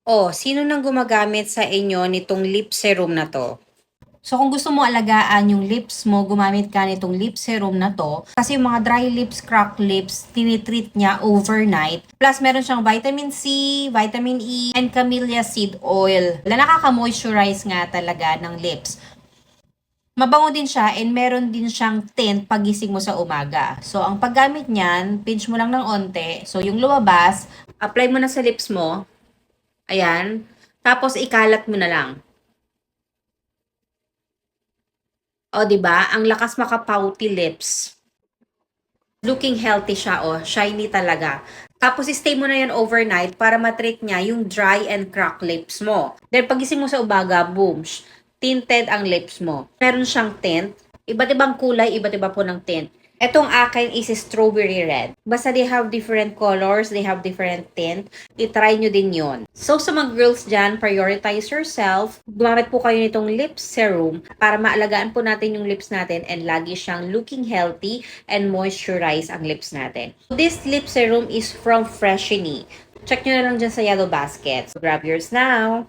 Oh, sino nang gumagamit sa inyo nitong lip serum na 'to? So, kung gusto mo alagaan yung lips mo, gumamit ka nitong lip serum na 'to. Kasi yung mga dry lips, cracked lips, tinitreat niya overnight. Plus, meron siyang vitamin C, vitamin E, and camellia seed oil na nakaka-moisturize nga talaga ng lips. Mabango din siya and meron din siyang tint pagising mo sa umaga. So, ang paggamit niyan, pinch mo lang ng onte. So, yung lumabas, apply mo na sa lips mo. Ayan. Tapos, ikalat mo na lang. O, 'di ba? Ang lakas maka-pouty lips. Looking healthy siya, oh. Shiny talaga. Tapos, stay mo na yan overnight para matreat niya yung dry and cracked lips mo. Then, pagising mo sa umaga, boom, tinted ang lips mo. Meron siyang tint. Iba't ibang kulay, iba't iba po ng tint. Etong akin is strawberry red. Basta they have different colors, they have different tint. I-try nyo din yon. So, sa mga girls dyan, prioritize yourself. Gumamit po kayo nitong lip serum para maalagaan po natin yung lips natin and lagi siyang looking healthy and moisturize ang lips natin. This lip serum is from Freshini. Check nyo na lang dyan sa yellow basket. So, grab yours now.